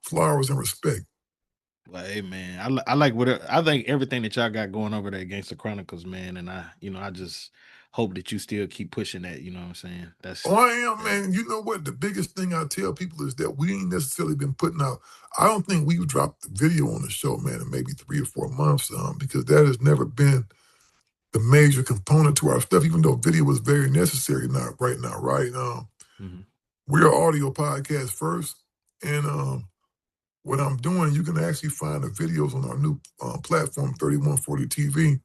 flowers and respect. Well, hey man, I like I think everything that y'all got going over there against the Chronicles, man, and I just hope that you still keep pushing that. You know what I'm saying? Oh, I am, Yeah. man. You know what? The biggest thing I tell people is that we ain't necessarily been putting out. I don't think we've dropped the video on the show, man, in maybe 3 or 4 months, because that has never been the major component to our stuff, even though video was very necessary right now, right? Mhm. We're an audio podcast first, and what I'm doing, you can actually find the videos on our new platform, 3140 TV.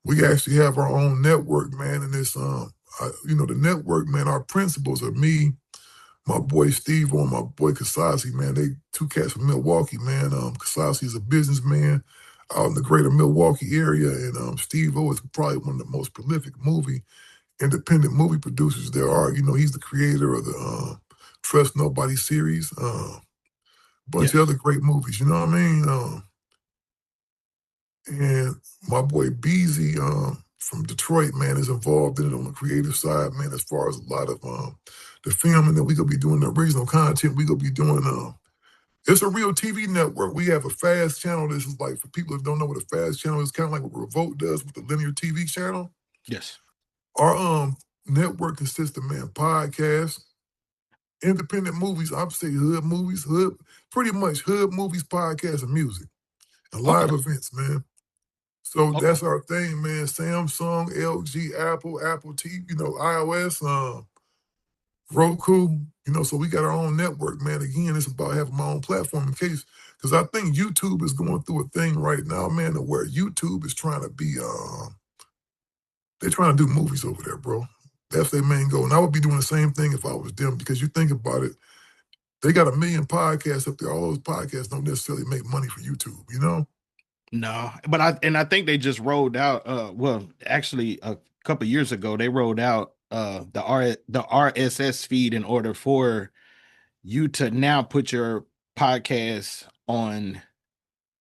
We actually have our own network, man, and it's the network, man. Our principals are me, my boy Steve, and my boy Kasasi, man. They two cats from Milwaukee, man. Kasasi is a businessman out in the greater Milwaukee area, and Steve O is probably one of the most prolific independent movie producers there are. He's the creator of the Trust Nobody series, bunch of Yes. other great movies. You know what I mean? And my boy Beezy from Detroit, man, is involved in it on the creative side, man, as far as a lot of the filming that we gonna be doing, the original content we gonna be doing. It's a real TV network. We have a fast channel. This is like, for people that don't know what a fast channel is, kind of like what Revolt does with the linear TV channel. Yes. Our network consists of, man, podcasts, independent movies, I'd say pretty much hood movies, podcasts, and music, and live Okay. events, man. So Okay. that's our thing, man. Samsung, LG, Apple TV, iOS, Roku, so we got our own network, man. Again, it's about having my own platform because I think YouTube is going through a thing right now, man, to where YouTube is trying to be, they're trying to do movies over there, bro. That's their main goal. And I would be doing the same thing if I was them, because you think about it, they got 1 million podcasts up there. All those podcasts don't necessarily make money for YouTube, you know? No, but I think they just rolled out. Well, actually, a couple years ago, they rolled out the RSS feed in order for you to now put your podcast on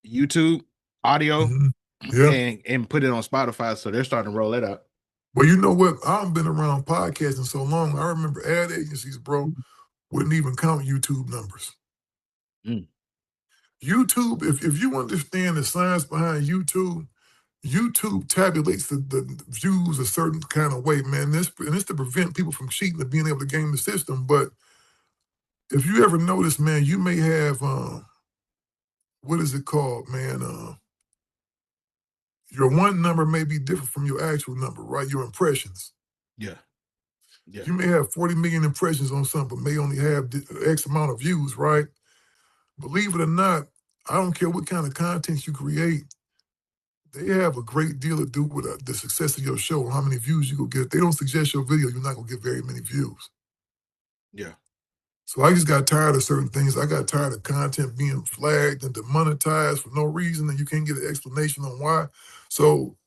YouTube audio Mhm. Yeah. and put it on Spotify. So they're starting to roll that out. Well, you know what? I've been around podcasting so long. I remember ad agencies, bro, wouldn't even count YouTube numbers. Mm. YouTube, if you understand the science behind YouTube, YouTube tabulates the views a certain kind of way, man. And it's to prevent people from cheating and being able to game the system. But if you ever notice, man, you may have, what is it called, man? Your one number may be different from your actual number, right? Your impressions. Yeah. Yeah. You may have 40 million impressions on something, but may only have X amount of views, right? Believe it or not, I don't care what kind of content you create, they have a great deal to do with the success of your show, how many views you go get. If they don't suggest your video, you're not gonna get very many views. Yeah. So I just got tired of certain things. I got tired of content being flagged and demonetized for no reason, and you can't get an explanation on why. So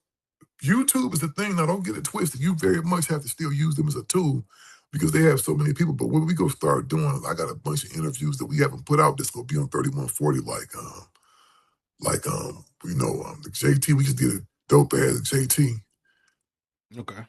YouTube is the thing. Now, don't get it twisted. You very much have to still use them as a tool because they have so many people. But what we gonna start doing, I got a bunch of interviews that we haven't put out that's gonna be on 3140, the JT. We just did a dope ass JT. Okay.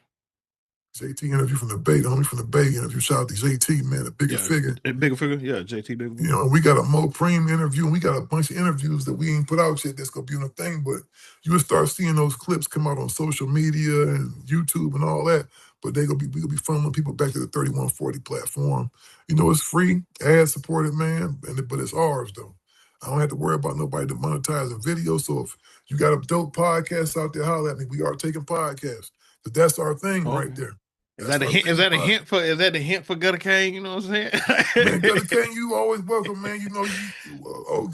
JT interview from the Bay, the homie from the Bay interview. Shout out to JT, man, a bigger figure. Bigger figure, yeah, JT Bigger Figure. You know, and we got a Mo Preem interview, and we got a bunch of interviews that we ain't put out yet that's gonna be on the thing, but you will start seeing those clips come out on social media and YouTube and all that. But we gonna be funneling people back to the 3140 platform. You know, it's free, ad supported, man, but it's ours though. I don't have to worry about nobody demonetizing videos. So if you got a dope podcast out there, holler at me. We are taking podcasts. But that's our thing right there. Is that a hint? Is that a hint for? Is that a hint for Gutter Kane? You know what I'm saying? Man, Gutter Kane, you always welcome, man. You know,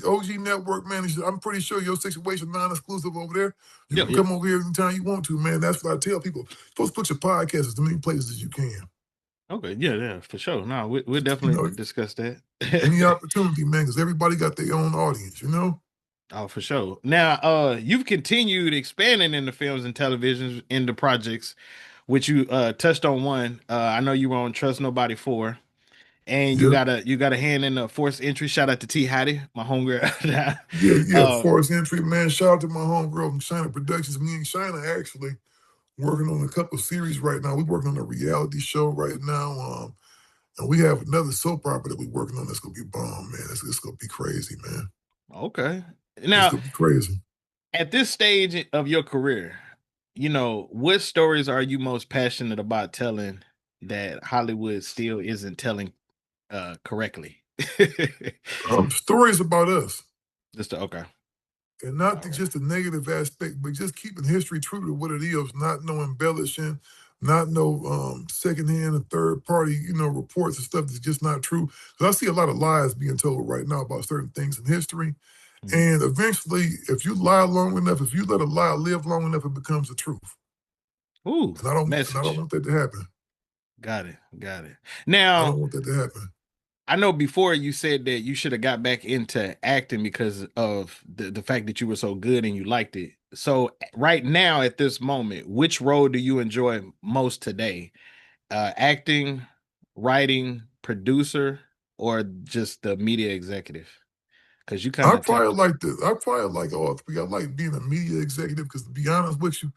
OG Network, man. I'm pretty sure your situation non-exclusive over there. You can come over here anytime you want to, man. That's what I tell people. You're supposed to put your podcast as many places as you can. Okay, yeah, for sure. No, we'll definitely discuss that. Any opportunity, man, because everybody got their own audience, you know? Oh, for sure. Now, you've continued expanding into films and televisions into projects, which you touched on one. I know you were on Trust Nobody 4, and you got a hand in the Forced Entry. Shout out to T Hattie, my homegirl. Forced Entry, man. Shout out to my homegirl from China Productions. Me and China actually working on a couple series right now. We're working on a reality show right now. And we have another soap opera that we're working on that's going to be bomb, man. It's going to be crazy, man. Okay. Now, it's going to be crazy. At this stage of your career, you know, what stories are you most passionate about telling that Hollywood still isn't telling correctly? Stories about us. Okay. And not just the negative aspect, but just keeping history true to what it is, not no embellishing, not no secondhand and third party, you know, reports and stuff that's just not true. Because I see a lot of lies being told right now about certain things in history. Mm-hmm. And eventually, if you lie long enough, if you let a lie live long enough, it becomes the truth. Ooh, and I don't want that to happen. Got it. Now, I don't want that to happen. I know before you said that you should have got back into acting because of the fact that you were so good and you liked it. So right now at this moment, which role do you enjoy most today? Acting, writing, producer, or just the media executive? Because you kind of I probably like all three. I like being a media executive because to be honest with you,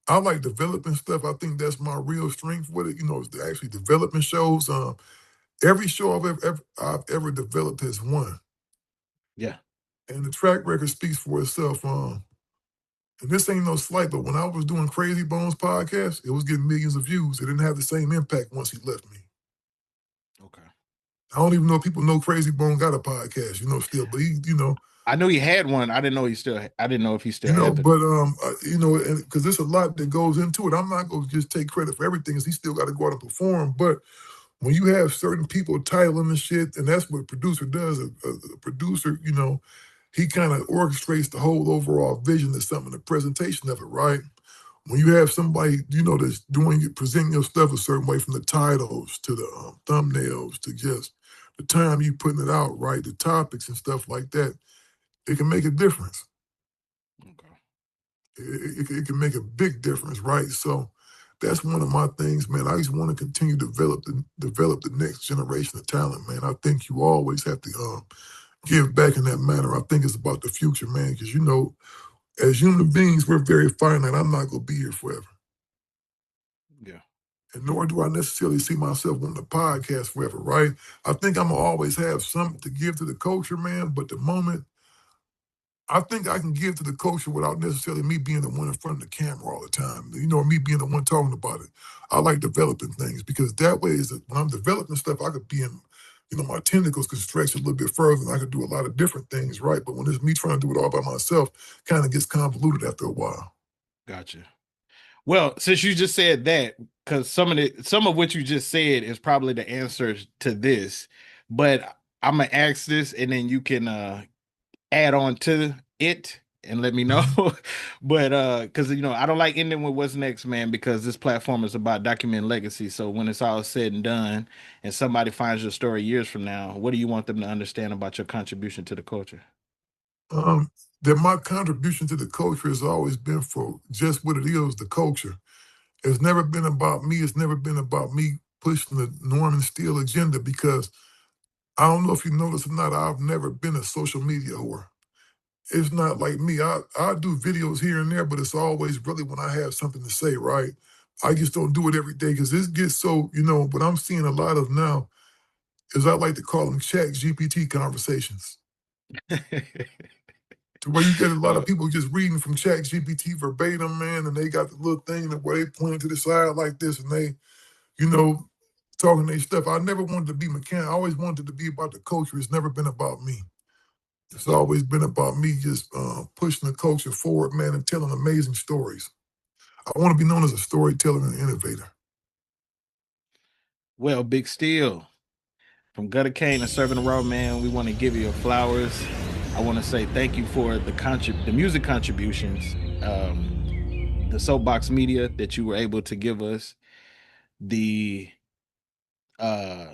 I like developing stuff. I think that's my real strength with it. You know, is actually developing shows. Every show I've ever developed has won. Yeah. And the track record speaks for itself. And this ain't no slight, but when I was doing Crazy Bones podcast, it was getting millions of views. It didn't have the same impact once he left me. Okay. I don't even know if people know Crazy Bone got a podcast, you know, still, but he, you know. I knew he had one. I didn't know if he still had it. But, you know, because there's a lot that goes into it. I'm not going to just take credit for everything because he still got to go out and perform. But when you have certain people titling the shit, and that's what a producer does, a producer, you know, he kind of orchestrates the whole overall vision of something, the presentation of it, right? When you have somebody, you know, that's presenting your stuff a certain way from the titles to the thumbnails to just the time you putting it out, right? The topics and stuff like that, it can make a difference. Okay. It can make a big difference, right? So that's one of my things, man. I just want to continue to develop the next generation of talent, man. I think you always have to give back in that manner. I think it's about the future, man, because, you know, as human beings, we're very finite. I'm not going to be here forever. Yeah. And nor do I necessarily see myself on the podcast forever, right? I think I'm going to always have something to give to the culture, man. But the moment, I think I can give to the culture without necessarily me being the one in front of the camera all the time. You know, me being the one talking about it. I like developing things because that way is that when I'm developing stuff, I could be in, you know, my tentacles can stretch a little bit further and I could do a lot of different things, right? But when it's me trying to do it all by myself, kind of gets convoluted after a while. Gotcha. Well, since you just said that, because some of what you just said is probably the answer to this, but I'm gonna ask this and then you can add on to it and let me know. But because you know, I don't like ending with what's next, man, because this platform is about documenting legacy. So when it's all said and done and somebody finds your story years from now, what do you want them to understand about your contribution to the culture? That my contribution to the culture has always been for just what it is, the culture. It's never been about me. It's never been about me pushing the Norman Steele agenda because I don't know if you notice or not, I've never been a social media whore. It's not like me. I do videos here and there, but it's always really when I have something to say, right? I just don't do it every day because this gets so, what I'm seeing a lot of now is I like to call them chat GPT conversations. To where you get a lot of people just reading from chat GPT verbatim, man, and they got the little thing where they point to the side like this and they, talking their stuff. I never wanted to be mechanic. I always wanted to be about the culture. It's never been about me. It's always been about me just pushing the culture forward, man, and telling amazing stories. I want to be known as a storyteller and innovator. Well, Bigg Steele, from Gutter Kane and Serving the Raw, man, we want to give you your flowers. I want to say thank you for the music contributions, the Soapbox Media that you were able to give us. The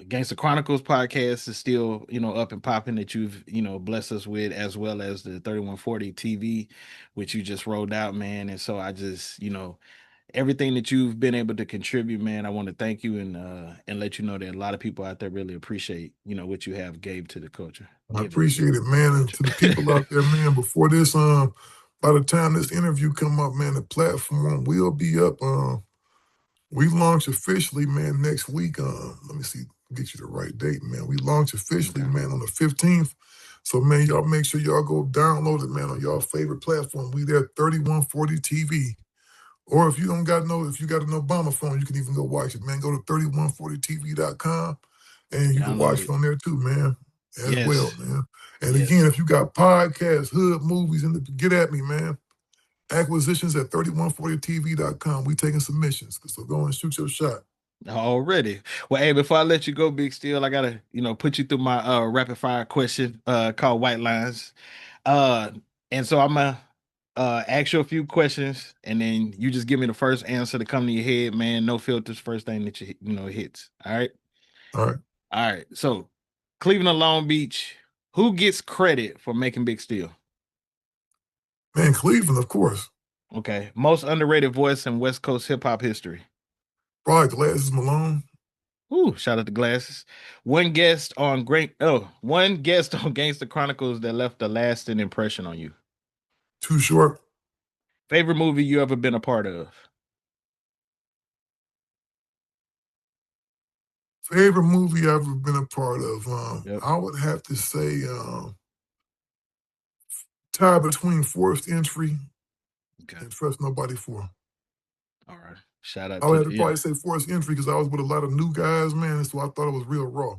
Gangster Chronicles podcast is still, up and popping that you've, blessed us with, as well as the 3140 TV, which you just rolled out, man. And so I just, everything that you've been able to contribute, man, I want to thank you and let you know that a lot of people out there really appreciate, what you have gave to the culture. I appreciate it, man. And to the people out there, man, before this, by the time this interview come up, man, the platform will be up. We launch officially, man, next week. Let me see, get you the right date, man. We launch officially, man, on the 15th. So, man, y'all make sure y'all go download it, man, on y'all favorite platform. We there, 3140 TV. Or if you got an Obama phone, you can even go watch it, man. Go to 3140tv.com and you can watch it on there too, man, as well, man. And again, if you got podcasts, hood movies, get at me, man. Acquisitions at 3140tv.com. We taking submissions, so go and shoot your shot. Already. Well, hey, before I let you go, Bigg Steele, I gotta, put you through my rapid fire question called White Lines. And so I'm gonna ask you a few questions, and then you just give me the first answer to come to your head, man. No filters, first thing that hits. All right. All right. So Cleveland, Long Beach, who gets credit for making Bigg Steele? Man, Cleveland, of course. Okay. Most underrated voice in West Coast hip hop history? Probably Glasses Malone. Ooh, shout out to Glasses. One guest on Gangster Chronicles that left a lasting impression on you? Too Short. Favorite movie you ever been a part of? Favorite movie I've ever been a part of? I would have to say tie between Forced Entry and Trust Nobody 4. All right. Shout out I to would have to probably say Forced Entry because I was with a lot of new guys, man, so I thought it was real raw.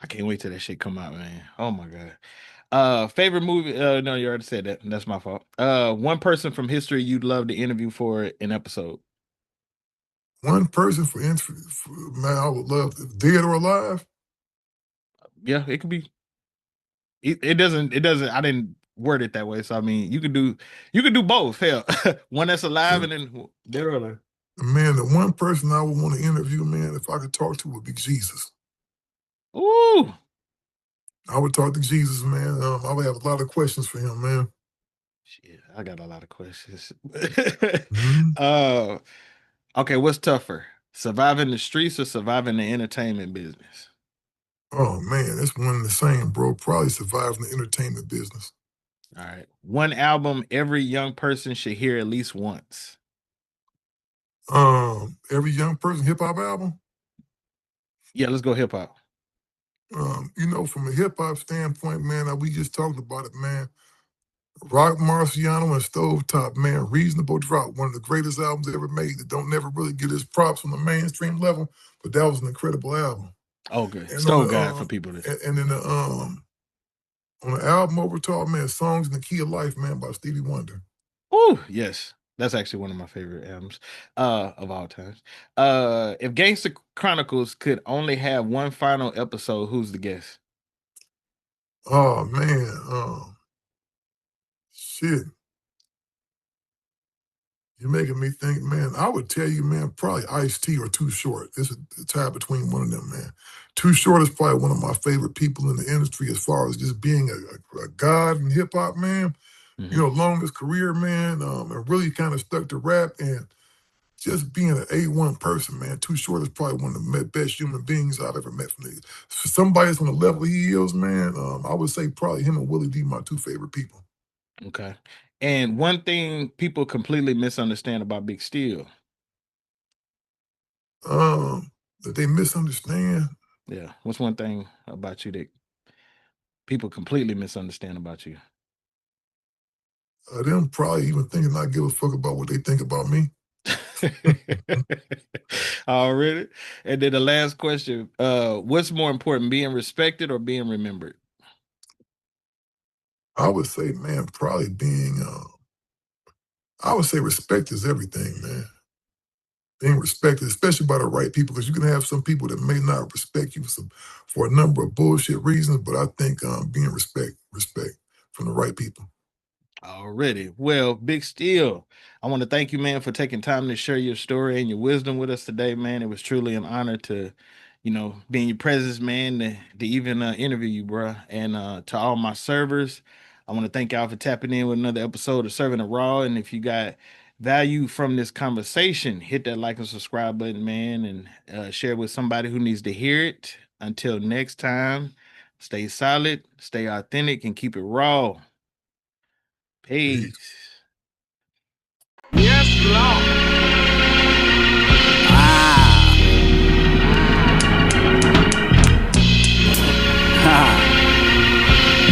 I can't wait till that shit come out, man. Oh my God. Favorite movie? No, you already said that. That's my fault. One person from history you'd love to interview for an episode. One person for interview, man, I would love to, dead or alive. Yeah, it could be. It doesn't. I didn't word it that way. So I mean, you could do both. Hell, one that's alive and then dead or alive. Man, the one person I would want to interview, man, if I could talk to would be Jesus. Ooh. I would talk to Jesus, man. I would have a lot of questions for him, man. Shit, I got a lot of questions. Okay, what's tougher? Surviving the streets or surviving the entertainment business? Oh, man, it's one and the same, bro. Probably surviving the entertainment business. All right. One album every young person should hear at least once. Every young person hip-hop album? Yeah, let's go hip-hop. From a hip-hop standpoint, man, we just talked about it, man. Rock Marciano and Stovetop, man, Reasonable Drop, one of the greatest albums ever made that don't never really get its props on the mainstream level, but that was an incredible album. Okay, Stove Guy for people. And then on the album over top, man, Songs in the Key of Life, man, by Stevie Wonder. Ooh, yes. That's actually one of my favorite albums of all times. If Gangster Chronicles could only have one final episode, who's the guest? Oh, man. Shit. You're making me think, man. I would tell you, man, probably Ice-T or Too Short. It's a tie between one of them, man. Too Short is probably one of my favorite people in the industry as far as just being a god in hip-hop, man. Mm-hmm. Longest career, man, and really kind of stuck to rap and just being an A1 person, man. Too Short is probably one of the best human beings I've ever met. For somebody that's on the level he is, man, I would say probably him and Willie D, my two favorite people. Okay. And one thing people completely misunderstand about Bigg Steele. That they misunderstand. Yeah. What's one thing about you that people completely misunderstand about you? Them probably even thinking I give a fuck about what they think about me. Already. And then the last question, what's more important, being respected or being remembered? I would say, man, probably being, I would say respect is everything, man. Being respected, especially by the right people, because you can have some people that may not respect you for a number of bullshit reasons, but I think being respect from the right people. Already. Well, Bigg Steele, I want to thank you, man, for taking time to share your story and your wisdom with us today, man. It was truly an honor to, be in your presence, man, to even interview you, bro. And to all my servers, I want to thank y'all for tapping in with another episode of Serving It Raw. And if you got value from this conversation, hit that like and subscribe button, man, and share it with somebody who needs to hear it. Until next time, stay solid, stay authentic, and keep it raw. Peace. Yes, Lord.